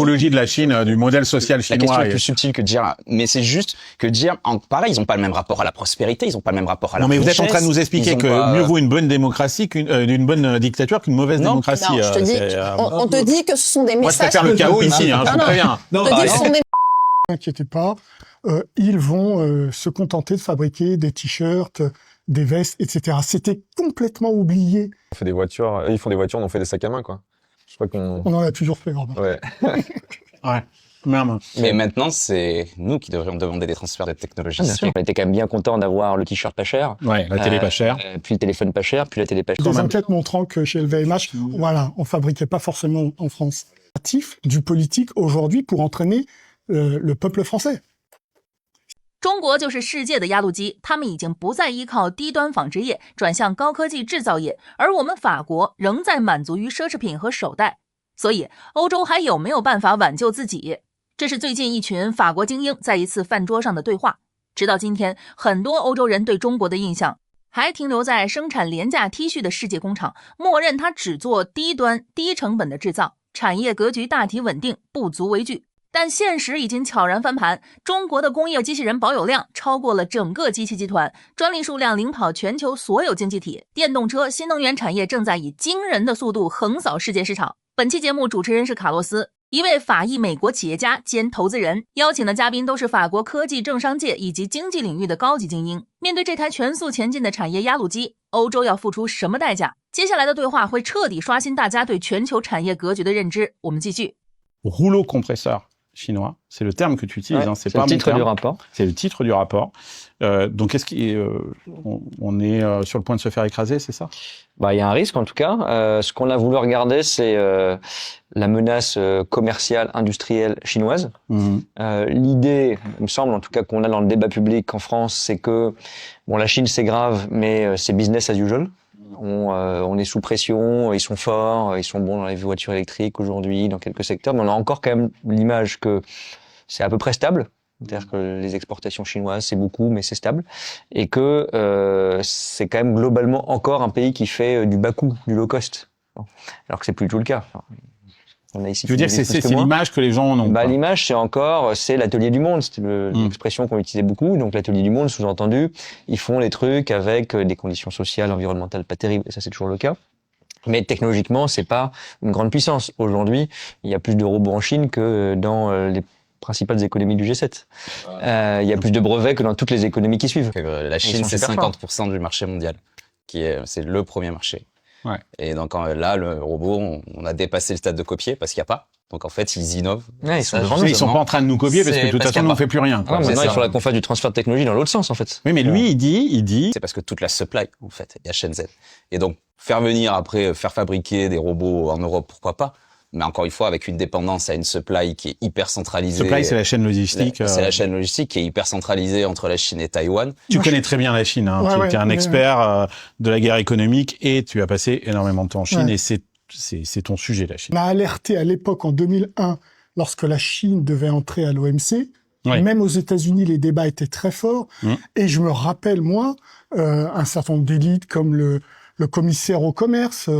L'apologie de la Chine, du modèle social La chinois. question est plus subtile que de dire, mais c'est juste que de dire, pareil, ils n'ont pas le même rapport à la prospérité, ils n'ont pas le même rapport à la Non, mais richesse. vous êtes en train de nous expliquer que mieux vaut une bonne démocratie d'une bonne dictature qu'une mauvaise démocratie. Non, je te dis, on te dit que ce sont des Moi, je messages. préfère le chaos ici, hein, je vous préviens. On te dit que ce sont des N'inquiétez pas, ils vont se contenter de fabriquer des t-shirts, des vestes, etc. C'était complètement oublié. On fait des voitures, ils font des voitures, on fait des sacs à main, quoi. Je crois qu'on... On en a toujours fait, vraiment. Ouais. Ouais. Merde. Mais maintenant, c'est nous qui devrions demander des transferts de technologie. Bien sûr. On était quand même bien content d'avoir le t-shirt pas cher. Ouais, la télé pas chère. Puis le téléphone pas cher, puis la télé pas chère. Des enquêtes montrant que chez LVMH, voilà, on fabriquait pas forcément en France. Du politique aujourd'hui pour entraîner le peuple français. 中国就是世界的压路机，他们已经不再依靠低端纺织业，转向高科技制造业，而我们法国仍在满足于奢侈品和手袋。所以，欧洲还有没有办法挽救自己？这是最近一群法国精英在一次饭桌上的对话。直到今天，很多欧洲人对中国的印象还停留在生产廉价 T 恤的世界工厂，默认它只做低端、低成本的制造，产业格局大体稳定，不足为惧。但现实已经悄然翻盘，中国的工业机器人保有量超过了整个机器集团，专利数量领跑全球所有经济体，电动车、新能源产业正在以惊人的速度横扫世界市场。本期节目主持人是卡洛斯，一位法裔美国企业家兼投资人，邀请的嘉宾都是法国科技政商界以及经济领域的高级精英。面对这台全速前进的产业压路机，欧洲要付出什么代价？接下来的对话会彻底刷新大家对全球产业格局的认知。我们继续。Rouleau compresseur chinois, c'est le terme que tu utilises, hein, c'est pas le titre du rapport. C'est le titre du rapport. Donc, est-ce qu'on est sur le point de se faire écraser, c'est ça? Bah, il y a un risque en tout cas. Ce qu'on a voulu regarder, c'est la menace commerciale, industrielle chinoise. L'idée, il me semble en tout cas qu'on a dans le débat public en France, c'est que bon, la Chine c'est grave, mais c'est business as usual. On est sous pression, ils sont forts, ils sont bons dans les voitures électriques aujourd'hui, dans quelques secteurs, mais on a encore quand même l'image que c'est à peu près stable. C'est-à-dire que les exportations chinoises, c'est beaucoup, mais c'est stable. Et que c'est quand même globalement encore un pays qui fait du bas coût, du low cost. Alors que c'est plus du tout le cas. On a ici. Je veux dire, c'est l'image que les gens en ont. Bah, l'image, c'est l'atelier du monde. C'était l'expression qu'on utilisait beaucoup. Donc, l'atelier du monde, sous-entendu, ils font les trucs avec des conditions sociales, environnementales pas terribles. Et ça, c'est toujours le cas. Mais technologiquement, c'est pas une grande puissance. Aujourd'hui, il y a plus de robots en Chine que dans les principales économies du G7. Il y a plus de brevets que dans toutes les économies qui suivent. La Chine, c'est 50% du marché mondial. C'est le premier marché. Ouais. Et donc là, le robot, on a dépassé le stade de copier parce qu'il n'y a pas. Donc en fait, ils innovent. Ouais, ils sont pas en train de nous copier parce que de toute façon, nous on fait plus rien. Quoi. Maintenant, il faudrait qu'on fasse du transfert de technologie dans l'autre sens, en fait. Oui, mais lui, il dit. C'est parce que toute la supply, en fait, est à Shenzhen. Et donc, faire venir après, faire fabriquer des robots en Europe, pourquoi pas? Mais encore une fois, avec une dépendance à une supply qui est hyper centralisée. Supply, c'est la chaîne logistique. C'est la chaîne logistique qui est hyper centralisée entre la Chine et Taïwan. Tu connais très bien la Chine, hein. Ouais, tu es un expert de la guerre économique et tu as passé énormément de temps en Chine et c'est ton sujet, la Chine. On a alerté à l'époque, en 2001, lorsque la Chine devait entrer à l'OMC. Oui. Même aux États-Unis, les débats étaient très forts. Et je me rappelle, moi, un certain nombre d'élites comme le commissaire au commerce,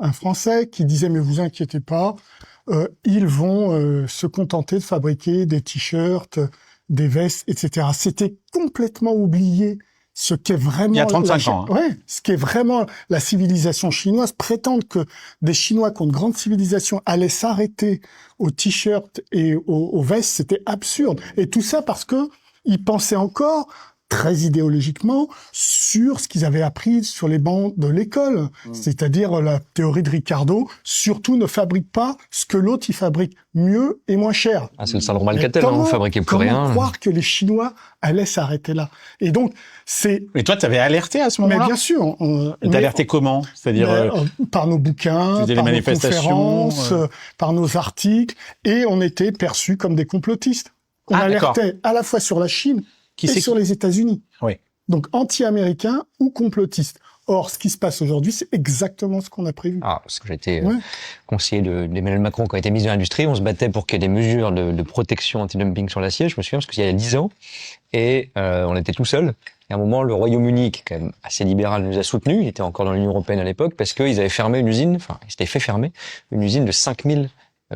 un Français qui disait « Mais vous inquiétez pas, ils vont se contenter de fabriquer des t-shirts, des vestes, etc. » C'était complètement oublié. Ce qu'est vraiment... Il y a 35 ans. Hein. Ouais, ce qu'est vraiment la civilisation chinoise. Prétendre que des Chinois qui ont une grande civilisation allaient s'arrêter aux t-shirts et aux vestes, c'était absurde. Et tout ça parce que ils pensaient encore très idéologiquement sur ce qu'ils avaient appris sur les bancs de l'école. C'est-à-dire la théorie de Ricardo, surtout ne fabrique pas ce que l'autre il fabrique mieux et moins cher. Ah, c'est le syndrome Alcatel, hein, vous fabriquez plus rien. Comment croire que les Chinois allaient s'arrêter là? Et donc, c'est... Mais toi, tu avais alerté à ce moment-là? Mais bien sûr. T'as alerté comment? C'est-à-dire... par nos bouquins, par nos conférences, par nos articles, et on était perçus comme des complotistes. On alertait à la fois sur la Chine et sur les États-Unis. Oui. Donc anti-américains ou complotistes. Or, ce qui se passe aujourd'hui, c'est exactement ce qu'on a prévu. Ah, parce que j'étais conseiller d'Emmanuel Macron quand il était ministre de l'Industrie. On se battait pour qu'il y ait des mesures de protection anti-dumping sur l'acier. Je me souviens parce qu'il y a 10 ans. Et on était tout seul. Et à un moment, le Royaume-Uni, qui est quand même assez libéral, nous a soutenus. Il était encore dans l'Union européenne à l'époque parce qu'ils avaient fermé une usine, enfin, ils s'étaient fait fermer une usine de 5000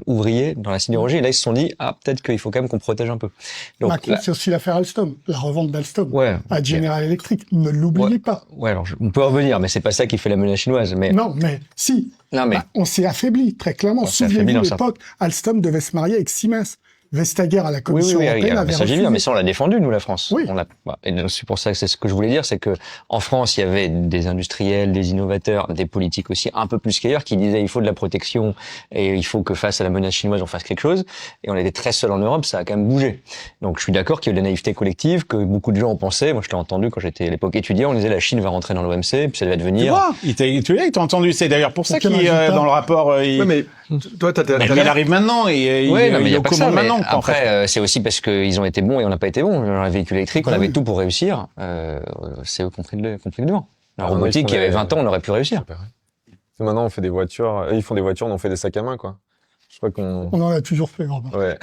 ouvriers dans la sidérurgie. Et là, ils se sont dit, peut-être qu'il faut quand même qu'on protège un peu. Donc, Macron, c'est aussi l'affaire Alstom, la revente d'Alstom à General Electric. Ne l'oubliez pas. Ouais, alors on peut revenir, mais c'est pas ça qui fait la menace chinoise. Mais non, mais si. Non, mais on s'est affaibli très clairement. Souvenez-vous, à l'époque, Alstom devait se marier avec Siemens. Vestager à la Commission européenne avait refusé. Mais ça, on l'a défendu, nous, la France. Oui. Et c'est pour ça que c'est ce que je voulais dire, c'est que en France, il y avait des industriels, des innovateurs, des politiques aussi, un peu plus qu'ailleurs, qui disaient il faut de la protection et il faut que face à la menace chinoise, on fasse quelque chose. Et on était très seuls en Europe, ça a quand même bougé. Donc, je suis d'accord qu'il y a eu de la naïveté collective, que beaucoup de gens ont pensé. Moi, je l'ai entendu quand j'étais à l'époque étudiant, on disait la Chine va rentrer dans l'OMC, puis ça va devenir. Tu l'as entendu, c'est d'ailleurs pour ça qu'il dans le rapport. Ouais, mais toi, il arrive maintenant et il est aux commandes maintenant. Après, c'est aussi parce qu'ils ont été bons et on n'a pas été bons. Dans les véhicules électriques, on avait tout pour réussir. C'est eux qui ont pris le devant. La robotique, il y avait 20 ans, on aurait pu réussir. Maintenant, on fait des voitures. Ils font des voitures, on fait des sacs à main, quoi. Je crois qu'on. On en a toujours fait, Robin. Ouais.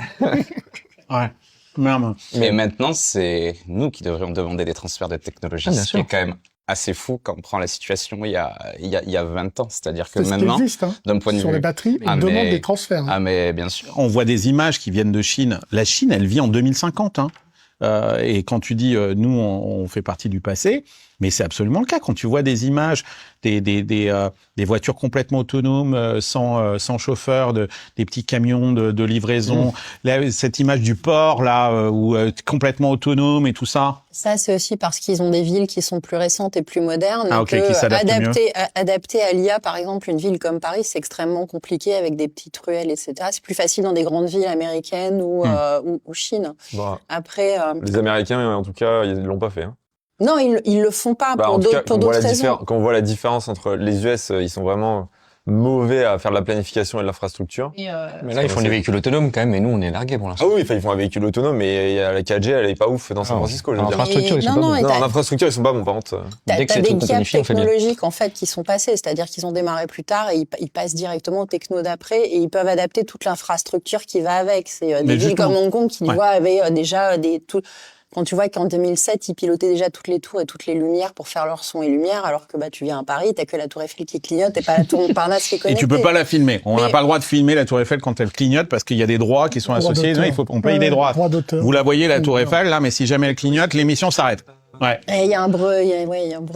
Ouais. Merde. Mais maintenant, c'est nous qui devrions demander des transferts de technologie. Ce qui est quand même assez fou quand on prend la situation il y a 20 ans. C'est-à-dire que maintenant, d'un point de vue sur les batteries, on demande des transferts. Ah, mais bien sûr. On voit des images qui viennent de Chine. La Chine, elle vit en 2050. Et quand tu dis, nous, on fait partie du passé, mais c'est absolument le cas. Quand tu vois des images, des voitures complètement autonomes, sans chauffeur, des petits camions de livraison, là, cette image du port, là, où complètement autonome et tout ça. Ça, c'est aussi parce qu'ils ont des villes qui sont plus récentes et plus modernes. Qui s'adaptent adapter à l'IA, par exemple, une ville comme Paris, c'est extrêmement compliqué avec des petites ruelles, etc. C'est plus facile dans des grandes villes américaines ou Chine. Bah, Après, les Américains, en tout cas, ils l'ont pas fait. Hein. Non, ils le font pas pour d'autres raisons. Quand on voit la différence entre les US, ils sont vraiment mauvais à faire de la planification et de l'infrastructure. Mais là, ils font des véhicules autonomes quand même, et nous, on est largués pour l'instant. Ah oui, ils font un véhicule autonome, mais la 4G, elle est pas ouf dans San Francisco, je veux dire. En infrastructure, ils sont pas bons, par contre. T'as des gaps technologiques, en fait, qui sont passés. C'est-à-dire qu'ils ont démarré plus tard et ils passent directement au techno d'après et ils peuvent adapter toute l'infrastructure qui va avec. C'est des villes comme Hong Kong qui, avaient déjà quand tu vois qu'en 2007, ils pilotaient déjà toutes les tours et toutes les lumières pour faire leur son et lumière, alors que tu viens à Paris, t'as que la tour Eiffel qui clignote et pas la tour Montparnasse qui est connectée. Et tu peux pas la filmer. On n'a pas le droit de filmer la tour Eiffel quand elle clignote parce qu'il y a des droits qui sont associés. On paye des droits. Vous la voyez, la tour Eiffel, là, mais si jamais elle clignote, l'émission s'arrête. Ouais. Et il y a un brevet.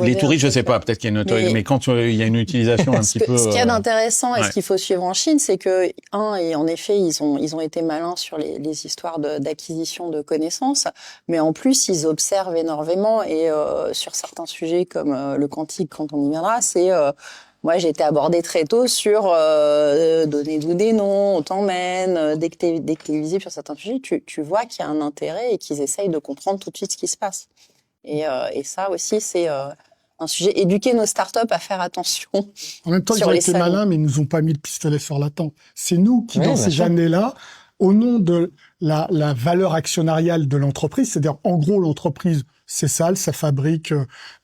Les touristes, je sais pas, peut-être qu'il y a une autorisation, mais quand il y a une utilisation un petit peu. Ce qu'il y a d'intéressant et ce qu'il faut suivre en Chine, c'est que et en effet, ils ont été malins sur les histoires d'acquisition de connaissances, mais en plus, ils observent énormément et sur certains sujets comme le quantique, quand on y viendra, c'est moi, j'ai été abordée très tôt sur donnez-nous des noms, on t'emmène. Dès que t'es visible sur certains sujets, tu vois qu'il y a un intérêt et qu'ils essayent de comprendre tout de suite ce qui se passe. Et ça aussi, c'est un sujet. Éduquer nos startups à faire attention. En même temps, ils ont été malins, mais ils nous ont pas mis le pistolet sur la tempe. C'est nous qui, dans ces années-là, au nom de la valeur actionnariale de l'entreprise, c'est-à-dire, en gros, l'entreprise, c'est sale, ça fabrique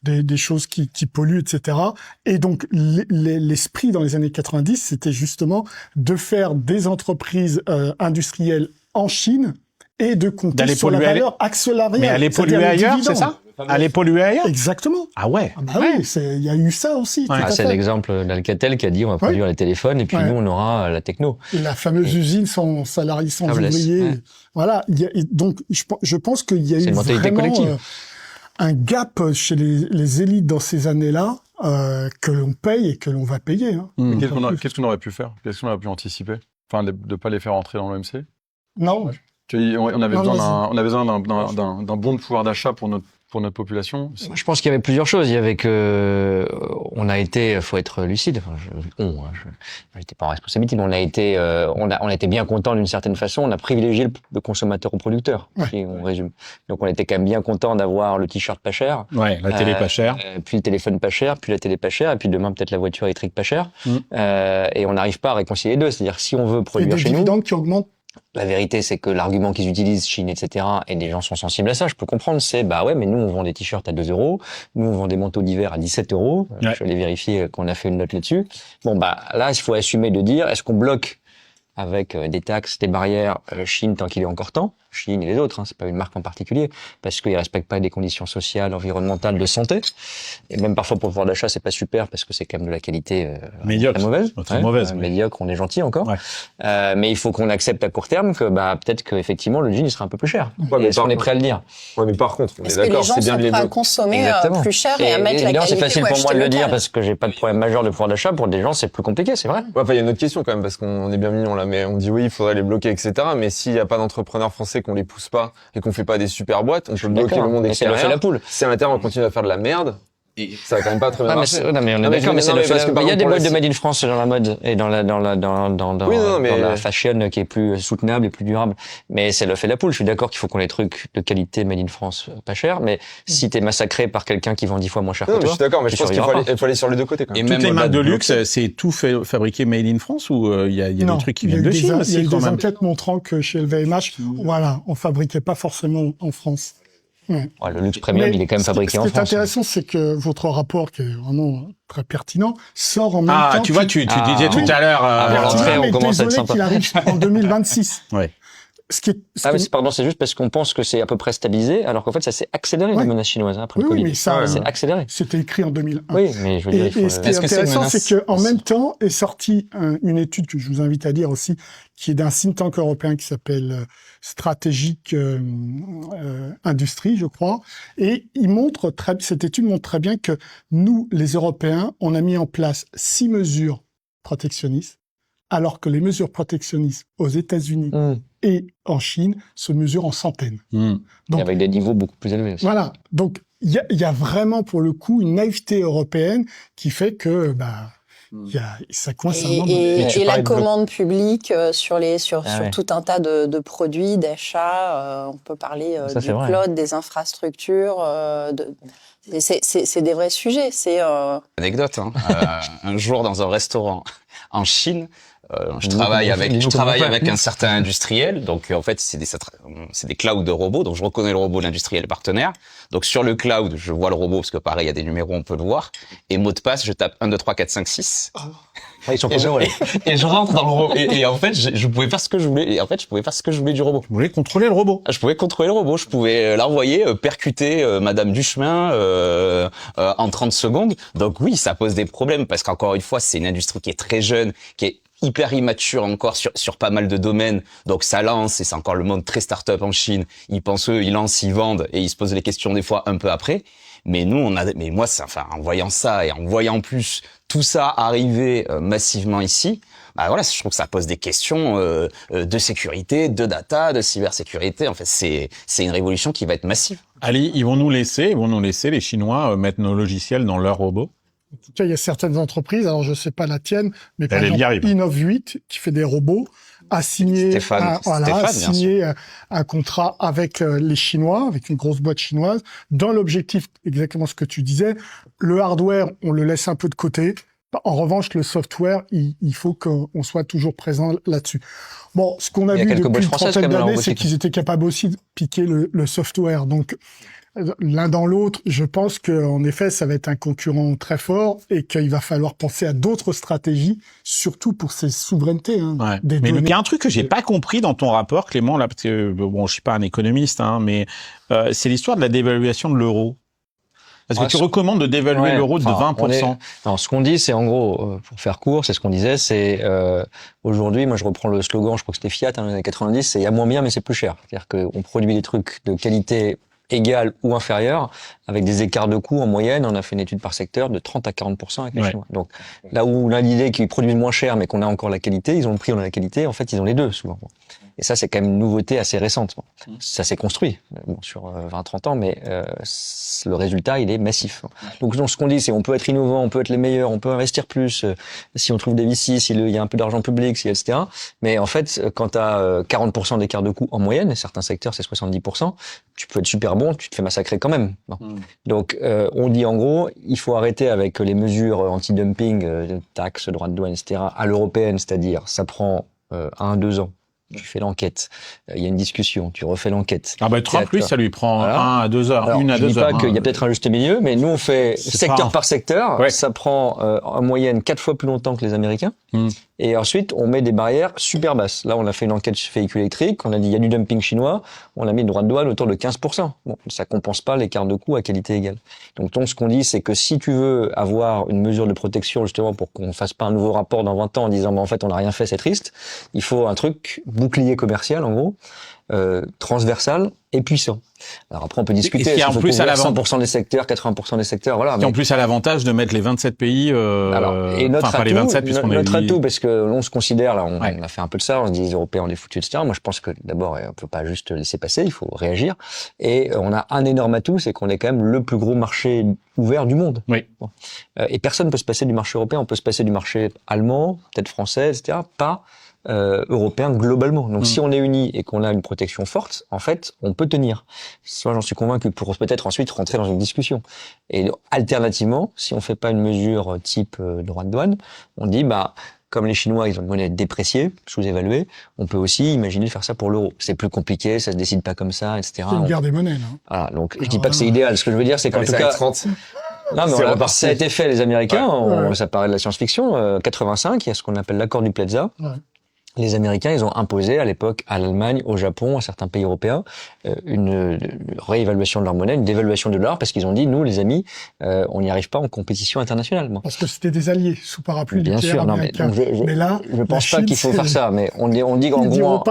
des choses qui polluent, etc. Et donc, l'esprit dans les années 90, c'était justement de faire des entreprises industrielles en Chine et de compter sur la valeur actionnariale. Mais aller polluer ailleurs, c'est ça? Aller polluer ailleurs? Exactement. Ah ouais. Oui, il y a eu ça aussi. C'est l'exemple d'Alcatel qui a dit on va produire les téléphones et puis nous on aura la techno. La fameuse usine sans salariés, sans ouvriers. Voilà. Donc je pense qu'il y a eu vraiment un gap chez les élites dans ces années-là que l'on paye et que l'on va payer. Hein. Qu'est-ce qu'on aurait pu faire? Qu'est-ce qu'on aurait pu anticiper? Enfin, de pas les faire entrer dans l'OMC? Non. On avait besoin d'un bon pouvoir d'achat pour notre population. Je pense qu'il y avait plusieurs choses. Il y avait on a été, faut être lucide. Enfin, j'étais pas en responsabilité, mais on a été bien content d'une certaine façon. On a privilégié le consommateur au producteur. Si on résume. Donc on était quand même bien content d'avoir le t-shirt pas cher. Ouais, la télé pas chère. Puis le téléphone pas cher, puis la télé pas chère, et puis demain peut-être la voiture électrique pas chère. Et on n'arrive pas à réconcilier les deux. C'est-à-dire si on veut produire chez nous. Et des dividendes qui augmentent. La vérité, c'est que l'argument qu'ils utilisent, Chine, etc., et des gens sont sensibles à ça, je peux comprendre, c'est, ouais, mais nous, on vend des t-shirts à 2 €, nous, on vend des manteaux d'hiver à 17 €, je vais aller vérifier qu'on a fait une note là-dessus. Bon, là, il faut assumer de dire, est-ce qu'on bloque avec des taxes, des barrières, Chine tant qu'il est encore temps, Chine et les autres, c'est pas une marque en particulier, parce qu'ils respectent pas des conditions sociales, environnementales, de santé, et même parfois pour le pouvoir d'achat c'est pas super parce que c'est quand même de la qualité médiocre, très mauvaise, médiocre, on est gentil encore, mais il faut qu'on accepte à court terme que peut-être que effectivement le jean il sera un peu plus cher. Est-ce qu'on est prêt à le dire? Ouais, mais par contre, on est d'accord, c'est bien de les consommer plus cher et à mettre la qualité. C'est facile pour moi de le dire parce que j'ai pas de problème majeur de pouvoir d'achat. Pour des gens, c'est plus compliqué, c'est vrai. Ouais, il y a une autre question quand même parce qu'on est bien mignon là, mais on dit oui, il faudrait les bloquer, etc. Mais s'il y a pas d'entrepreneurs français qu'on les pousse pas et qu'on fait pas des super boîtes, on peut bloquer le monde extérieur. C'est le fait la poule. Si à l'intérieur on continue à faire de la merde, ça va quand même pas très bien marcher. Non, mais on est d'accord, mais c'est le fait. Il y a des boîtes de Made in France dans la mode et dans la fashion qui est plus soutenable et plus durable. Mais c'est le fait la poule. Je suis d'accord qu'il faut qu'on ait des trucs de qualité Made in France pas cher, mais si t'es massacré par quelqu'un qui vend 10 fois moins cher que toi. Je suis d'accord, mais je pense qu'il faut aller sur les deux côtés quand même. Et toutes les marques de luxe, c'est tout fabriqué Made in France ou il y a des trucs qui viennent de Chine aussi? Il y a des enquêtes montrant que chez LVMH, voilà, on fabriquait pas forcément en France. Le luxe premium, il est quand même fabriqué en France. Ce qui est intéressant, c'est que votre rapport, qui est vraiment très pertinent, sort en même temps. Ah, tu vois, tu disais tout à l'heure. Avant l'entrée, on commence à être sympa. Qu'il arrive en 2026. Ouais. Pardon, c'est juste parce qu'on pense que c'est à peu près stabilisé, alors qu'en fait, ça s'est accéléré, la menace chinoise, après le Covid. Mais ça, c'est accéléré. C'était écrit en 2001. Oui, mais je veux dire, et ce qui est intéressant, c'est qu'en même temps est sortie une étude que je vous invite à lire aussi, qui est d'un think tank européen qui s'appelle Stratégique Industrie, je crois. Et cette étude montre très bien que nous, les Européens, on a mis en place 6 mesures protectionnistes, alors que les mesures protectionnistes aux États-Unis et en Chine se mesurent en centaines. Donc, et avec des niveaux beaucoup plus élevés aussi. Voilà. Donc, il y a vraiment, pour le coup, une naïveté européenne qui fait que, ça coince un moment. Et la commande publique sur tout un tas de produits, d'achats. On peut parler du cloud, des infrastructures. C'est des vrais sujets. Anecdote. Un jour, dans un restaurant en Chine, je travaille avec un certain industriel, donc en fait c'est des clouds de robots, donc je reconnais le robot de l'industriel partenaire. Donc sur le cloud, je vois le robot parce que pareil il y a des numéros, on peut le voir. Et mot de passe, je tape 1 2 3 4 5 6. Ils sont et je rentre dans le robot et en fait je pouvais faire ce que je voulais. Et en fait je pouvais faire ce que je voulais du robot. Vous voulez contrôler le robot? Je pouvais contrôler le robot, je pouvais l'envoyer percuter Madame Duchemin en 30 secondes. Donc oui, ça pose des problèmes parce qu'encore une fois, c'est une industrie qui est très jeune, qui est hyper immature encore sur pas mal de domaines. Donc ça lance, et c'est encore le monde très start-up en Chine. Ils pensent ils lancent, ils vendent, et ils se posent les questions des fois un peu après. Mais nous, en voyant ça, et en voyant en plus tout ça arriver massivement ici, je trouve que ça pose des questions de sécurité, de data, de cybersécurité. En fait, c'est une révolution qui va être massive. Ali, ils vont nous laisser, les Chinois, mettre nos logiciels dans leurs robots? En tout cas, il y a certaines entreprises, alors je sais pas la tienne, mais par exemple, Innov8, qui fait des robots, a signé un contrat avec les Chinois, avec une grosse boîte chinoise, dans l'objectif, exactement ce que tu disais, le hardware, on le laisse un peu de côté. En revanche, le software, il faut qu'on soit toujours présent là-dessus. Bon, ce qu'on a vu depuis une trentaine d'années, c'est qu'ils étaient capables aussi de piquer le software. Donc, l'un dans l'autre, je pense qu'en effet, ça va être un concurrent très fort et qu'il va falloir penser à d'autres stratégies, surtout pour ces souverainetés. Mais il y a un truc que j'ai pas compris dans ton rapport, Clément, là, parce que je suis pas un économiste, mais c'est l'histoire de la dévaluation de l'euro. Parce que tu recommandes de dévaluer l'euro de 20%. Non, ce qu'on dit, c'est en gros, pour faire court, c'est ce qu'on disait, c'est aujourd'hui, moi je reprends le slogan, je crois que c'était Fiat dans les années 90, c'est il y a moins bien mais c'est plus cher. C'est-à-dire qu'on produit des trucs de qualité égale ou inférieure, avec des écarts de coûts en moyenne. On a fait une étude par secteur de 30 à 40% avec les Chinois. Donc là où on a l'idée qu'ils produisent moins cher mais qu'on a encore la qualité, ils ont le prix, on a la qualité, en fait ils ont les deux souvent. Et ça, c'est quand même une nouveauté assez récente. Ça s'est construit sur 20-30 ans, mais le résultat, il est massif. Donc ce qu'on dit, c'est on peut être innovant, on peut être les meilleurs, on peut investir plus, si on trouve des VC, s'il y a un peu d'argent public, etc. Mais en fait, quand tu as 40% d'écart de coût en moyenne, et certains secteurs, c'est 70%, tu peux être super bon, tu te fais massacrer quand même. Donc on dit en gros, il faut arrêter avec les mesures anti-dumping, taxes, droits de douane, etc. à l'européenne, c'est-à-dire ça prend 1-2 ans. Tu fais l'enquête, il y a une discussion, tu refais l'enquête. Trump, lui, ça lui prend 1 à 2 heures, Alors, 1 à 2 heures. Je dis pas qu'il y a peut-être un juste milieu, mais nous, on fait secteur par secteur. Ça prend en moyenne 4 fois plus longtemps que les Américains. Et ensuite, on met des barrières super basses. Là, on a fait une enquête sur véhicules électriques, on a dit il y a du dumping chinois, on a mis une droit de douane autour de 15%. Bon, ça compense pas l'écart de coût à qualité égale. Donc, ce qu'on dit, c'est que si tu veux avoir une mesure de protection, justement, pour qu'on fasse pas un nouveau rapport dans 20 ans en disant, en fait, on n'a rien fait, c'est triste, il faut un truc bouclier commercial, en gros, transversal et puissant. Alors après, on peut discuter. Qui en plus à 100% des secteurs, 80% des secteurs, voilà. Qui en plus a l'avantage de mettre les 27 pays. Et notre pas atout, les 27 puisqu'on notre est atout, parce que on se considère là, on a fait un peu de ça, on se dit les Européens on est foutus, etc. Moi, je pense que d'abord, on peut pas juste laisser passer, il faut réagir. Et on a un énorme atout, c'est qu'on est quand même le plus gros marché ouvert du monde. Oui. Bon. Et personne ne peut se passer du marché européen. On peut se passer du marché allemand, peut-être français, etc. Pas européen globalement. Donc si on est unis et qu'on a une protection forte, en fait, on peut tenir. Soit j'en suis convaincu pour peut-être ensuite rentrer dans une discussion. Et alternativement, si on fait pas une mesure type droit de douane, on dit comme les Chinois, ils ont une monnaie dépréciée, sous-évaluée, on peut aussi imaginer de faire ça pour l'euro. C'est plus compliqué, ça se décide pas comme ça, etc. C'est une guerre des monnaies, là. Voilà, donc je dis pas que c'est idéal. Ce que je veux dire, c'est qu'en tout cas, 30. non, mais ça a été fait, les Américains, ça paraît de la science-fiction, 85, il y a ce qu'on appelle l'accord du Plaza. Ouais. Les Américains, ils ont imposé à l'époque à l'Allemagne, au Japon, à certains pays européens, une réévaluation de leur monnaie, une dévaluation de l'or, parce qu'ils ont dit, nous, les amis, on n'y arrive pas en compétition internationale. Bon. Parce que c'était des alliés sous parapluie bien sûr, non, mais, donc mais là, je pense pas qu'il faut faire ça. Mais on dit en gros,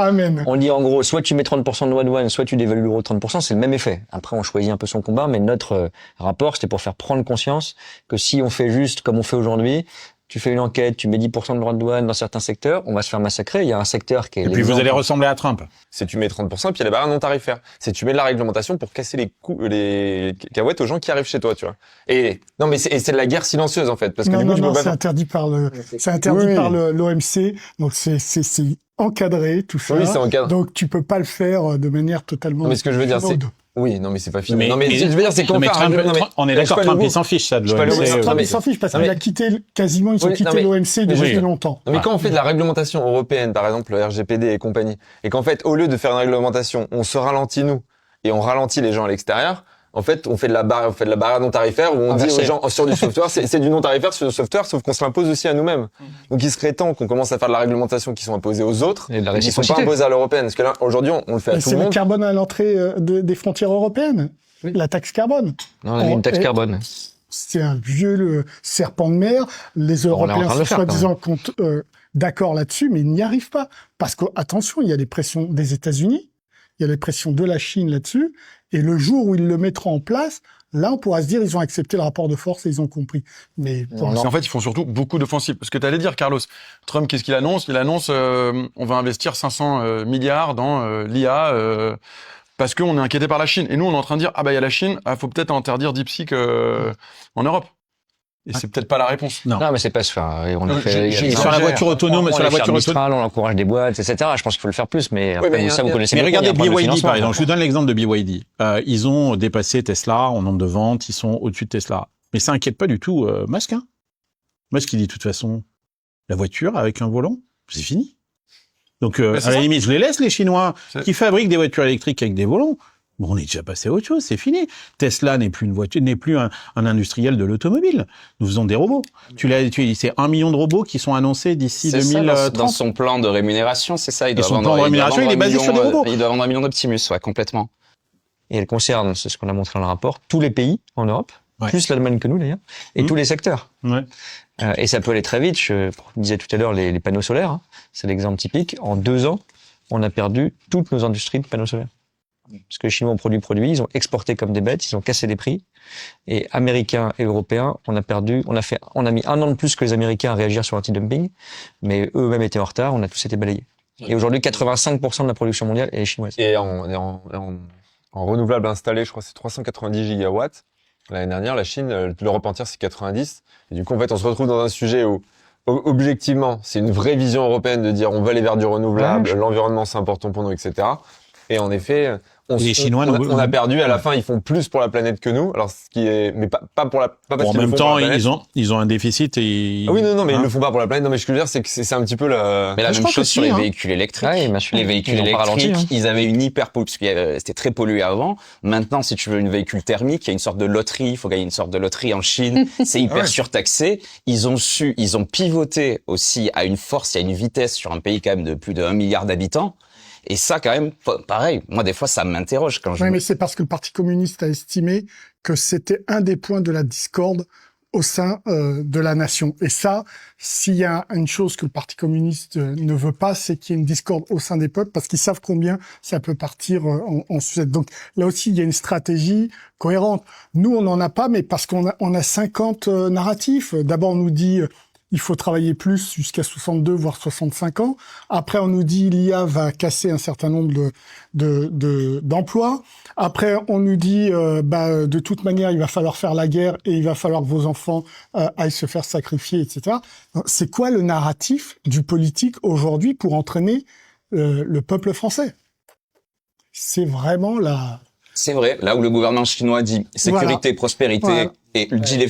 on dit en gros, soit tu mets 30% de loi de douane, soit tu dévalues l'euro de 30%, c'est le même effet. Après, on choisit un peu son combat, mais notre rapport, c'était pour faire prendre conscience que si on fait juste comme on fait aujourd'hui, tu fais une enquête, tu mets 10% de droits de douane dans certains secteurs, on va se faire massacrer. Il y a un secteur qui est... Et puis vous allez ressembler à Trump. C'est tu mets 30%, puis il y a les barrières non tarifaires. C'est tu mets de la réglementation pour casser les cacahuètes aux gens qui arrivent chez toi, tu vois. Et non, mais c'est de la guerre silencieuse en fait, parce que c'est interdit par l'OMC, donc c'est encadré tout ça. Oui, c'est encadré. Donc tu peux pas le faire de manière totalement. Non, mais ce que je veux dire, c'est oui, non, mais c'est pas fini. Non, mais je veux dire, c'est qu'on on est d'accord, Trump, il s'en fiche, ça, de l'OMC. Trump, il s'en fiche parce qu'il a quitté, quasiment, ils ont quitté l'OMC déjà depuis longtemps. Non, mais quand on fait de la réglementation européenne, par exemple, le RGPD et compagnie, et qu'en fait, au lieu de faire une réglementation, on se ralentit, nous, et on ralentit les gens à l'extérieur, en fait, on fait de la barrière non tarifaire où on dit aux gens sur du software, c'est du non tarifaire sur du software, sauf qu'on se l'impose aussi à nous-mêmes. Donc, il serait temps qu'on commence à faire de la réglementation qui sont imposées aux autres, et qui sont pas imposées à l'européenne. Parce que là, aujourd'hui, on le fait à tout le monde. C'est le carbone à l'entrée des frontières européennes. Oui. La taxe carbone. Non, on a une taxe carbone. C'est un vieux serpent de mer. Les Européens sont soi-disant d'accord là-dessus, mais ils n'y arrivent pas. Parce que, attention, il y a des pressions des États-Unis, il y a des pressions de la Chine là-dessus, et le jour où ils le mettront en place, là, on pourra se dire, ils ont accepté le rapport de force et ils ont compris. Mais en fait, ils font surtout beaucoup d'offensives. Parce que tu allais dire, Carlos, Trump, qu'est-ce qu'il annonce? Il annonce, on va investir 500 milliards dans l'IA, parce qu'on est inquiété par la Chine. Et nous, on est en train de dire, il y a la Chine, faut peut-être interdire DeepSeek en Europe. Et c'est peut-être pas la réponse. Non, mais c'est pas se faire. On sur la voiture autonome, sur la voiture autonome, on encourage des boîtes, etc. Je pense qu'il faut le faire plus, mais après, ça, vous connaissez. Mais regardez BYD, par exemple. Je vous donne l'exemple de BYD. Ils ont dépassé Tesla en nombre de ventes. Ils sont au-dessus de Tesla. Mais ça inquiète pas du tout Musk. Musk, il dit de toute façon, la voiture avec un volant, c'est fini. Donc, à la limite, je les laisse, les Chinois, qui fabriquent des voitures électriques avec des volants. Bon, on est déjà passé à autre chose, c'est fini. Tesla n'est plus une voiture, n'est plus un industriel de l'automobile. Nous faisons des robots. C'est 1 million de robots qui sont annoncés d'ici 2030. Dans son plan de rémunération, c'est ça. Son plan de rémunération, il est basé sur des robots. Il doit vendre 1 million d'Optimus, complètement. Et elle concerne, c'est ce qu'on a montré dans le rapport, tous les pays en Europe, plus l'Allemagne que nous d'ailleurs, et tous les secteurs. Ouais. Et ça peut aller très vite. Je disais tout à l'heure les panneaux solaires, c'est l'exemple typique. En 2 ans, on a perdu toutes nos industries de panneaux solaires. Parce que les Chinois ont produit, ils ont exporté comme des bêtes, ils ont cassé les prix. Et Américains et Européens, on a mis 1 an de plus que les Américains à réagir sur l'anti-dumping, mais eux-mêmes étaient en retard, on a tous été balayés. Et aujourd'hui, 85% de la production mondiale est chinoise. Et en renouvelable installé, je crois que c'est 390 gigawatts. L'année dernière, la Chine, l'Europe entière, c'est 90. Et du coup, en fait, on se retrouve dans un sujet où, objectivement, c'est une vraie vision européenne de dire on va aller vers du renouvelable, l'environnement c'est important pour nous, etc. Et en effet, Les Chinois, on a perdu. À la fin, ils font plus pour la planète que nous. Alors, ce qui est, mais pas parce en qu'ils même le font temps, pour la planète. ils ont un déficit et Ah oui, non, mais ils le font pas pour la planète. Non, mais ce que je veux dire, c'est que c'est un petit peu la. Mais la même chose sur les véhicules électriques. Ouais, les véhicules électriques, ils avaient une hyper pollution, parce que c'était très pollué avant. Maintenant, si tu veux une véhicule thermique, il y a une sorte de loterie. Il faut gagner une sorte de loterie en Chine. C'est hyper surtaxé. Ils ont pivoté aussi à une force, à une vitesse sur un pays quand même de plus de 1 milliard d'habitants. Et ça, quand même, pareil, moi, des fois, ça m'interroge quand je... Oui, mais c'est parce que le Parti communiste a estimé que c'était un des points de la discorde au sein de la nation. Et ça, s'il y a une chose que le Parti communiste ne veut pas, c'est qu'il y ait une discorde au sein des peuples, parce qu'ils savent combien ça peut partir en sucette. Donc là aussi, il y a une stratégie cohérente. Nous, on n'en a pas, mais parce qu'on a 50 narratifs. D'abord, on nous dit... il faut travailler plus jusqu'à 62 voire 65 ans. Après, on nous dit l'IA va casser un certain nombre d'emplois. Après, on nous dit de toute manière, il va falloir faire la guerre et il va falloir que vos enfants aillent se faire sacrifier, etc. C'est quoi le narratif du politique aujourd'hui pour entraîner le peuple français? C'est vraiment la... C'est vrai, là où le gouvernement chinois dit sécurité, prospérité, et dit les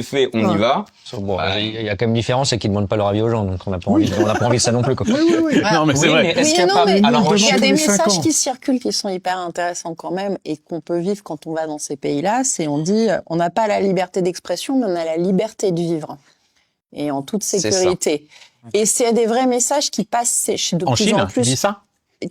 faits, on y va. Bon, il y a quand même une différence, c'est qu'ils demandent pas leur avis aux gens, donc on n'a pas envie de ça non plus, quoi. Oui. Non, mais c'est vrai. Mais est-ce qu'il y a pas... Alors, il y a des 5 messages ans. qui circulent qui sont hyper intéressants quand même et qu'on peut vivre quand on va dans ces pays-là. C'est, on dit, on n'a pas la liberté d'expression, mais on a la liberté de vivre. Et en toute sécurité. Et c'est des vrais messages qui passent de En plus Chine, en plus. tu dis ça?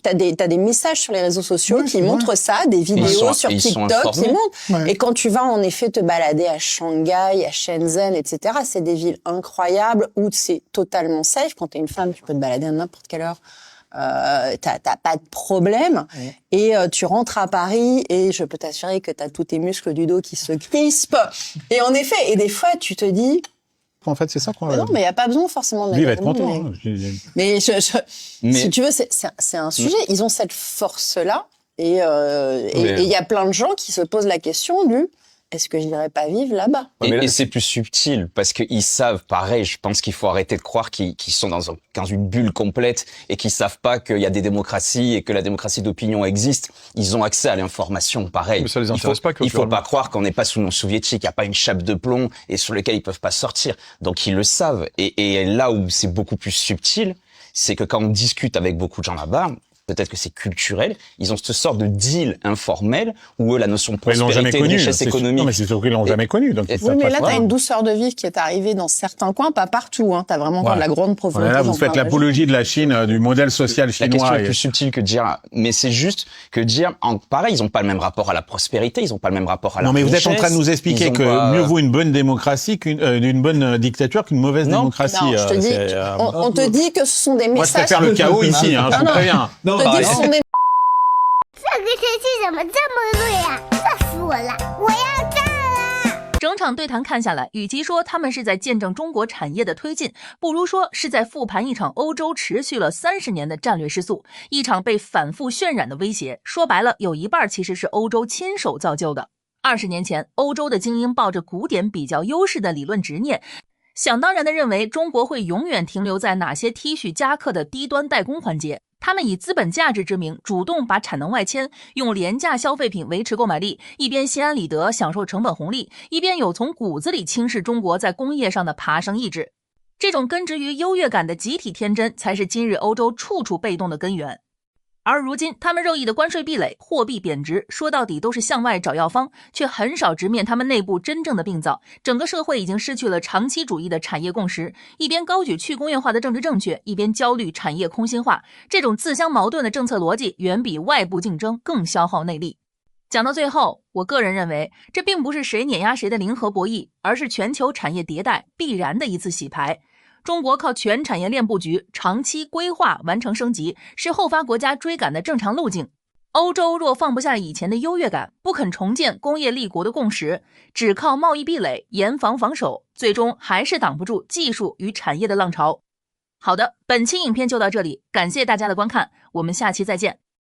T'as des messages sur les réseaux sociaux qui montrent ça, des vidéos sur TikTok qui montrent. Ouais. Et quand tu vas en effet te balader à Shanghai, à Shenzhen, etc., c'est des villes incroyables où c'est totalement safe. Quand t'es une femme, tu peux te balader à n'importe quelle heure. T'as pas de problème. Ouais. Et tu rentres à Paris et je peux t'assurer que t'as tous tes muscles du dos qui se crispent. Et en effet, et des fois, tu te dis... En fait, c'est ça qu'on... Non, mais il n'y a pas besoin forcément de... Lui, il va être content. Mais si tu veux, c'est un sujet. Ils ont cette force-là. Et il y a plein de gens qui se posent la question du... Est-ce que je n'irais pas vivre là-bas? Et c'est plus subtil, parce qu'ils savent, pareil, je pense qu'il faut arrêter de croire qu'ils sont dans une bulle complète et qu'ils savent pas qu'il y a des démocraties et que la démocratie d'opinion existe. Ils ont accès à l'information, pareil. Mais ça les intéresse pas. Il faut pas croire qu'on n'est pas sous l'Union soviétique, il n'y a pas une chape de plomb et sur lequel ils peuvent pas sortir. Donc ils le savent. Et là où c'est beaucoup plus subtil, c'est que quand on discute avec beaucoup de gens là-bas, peut-être que c'est culturel, ils ont cette sorte de deal informel où eux, la notion de prospérité, de richesse économique... Non, mais c'est sûr qu'ils l'ont jamais connu. Donc oui, mais là, t'as une douceur de vivre qui est arrivée dans certains coins, pas partout. T'as vraiment encore de la grande profondeur. Là, vous faites l'apologie de la Chine, du modèle social chinois. La question est plus subtile que de dire... Mais c'est juste que de dire... Pareil, ils n'ont pas le même rapport à la prospérité, ils n'ont pas le même rapport à la richesse. Non, mais vous êtes en train de nous expliquer que mieux vaut une bonne démocratie d'une bonne dictature qu'une mauvaise démocratie. Non, je te dis... On te dit que ce sont des messages... Moi, je préfère le chaos ici, je vous préviens. On te dit que ce sont des 这个天气怎么这么热呀？热死我了！我要炸了！ 整场对谈看下来，与其说他们是在见证中国产业的推进，不如说是在复盘一场欧洲持续了30年的战略失速，一场被反复渲染的威胁。说白了，有一半其实是欧洲亲手造就的。20年前，欧洲的精英抱着古典比较优势的理论执念，想当然地认为中国会永远停留在哪些 T 恤夹克的低端代工环节。他们以资本价值之名，主动把产能外迁，用廉价消费品维持购买力，一边心安理得享受成本红利，一边有从骨子里轻视中国在工业上的爬升意志。这种根植于优越感的集体天真，才是今日欧洲处处被动的根源。而如今他们肉意的关税壁垒、货币贬值，说到底都是向外找药方，却很少直面他们内部真正的病灶。整个社会已经失去了长期主义的产业共识，一边高举去工业化的政治正确，一边焦虑产业空心化。这种自相矛盾的政策逻辑远比外部竞争更消耗内力。讲到最后，我个人认为，这并不是谁碾压谁的零和博弈，而是全球产业迭代必然的一次洗牌。中国靠全产业链布局、长期规划完成升级，是后发国家追赶的正常路径。欧洲若放不下以前的优越感，不肯重建工业立国的共识，只靠贸易壁垒、严防防守，最终还是挡不住技术与产业的浪潮。好的，本期影片就到这里，感谢大家的观看，我们下期再见。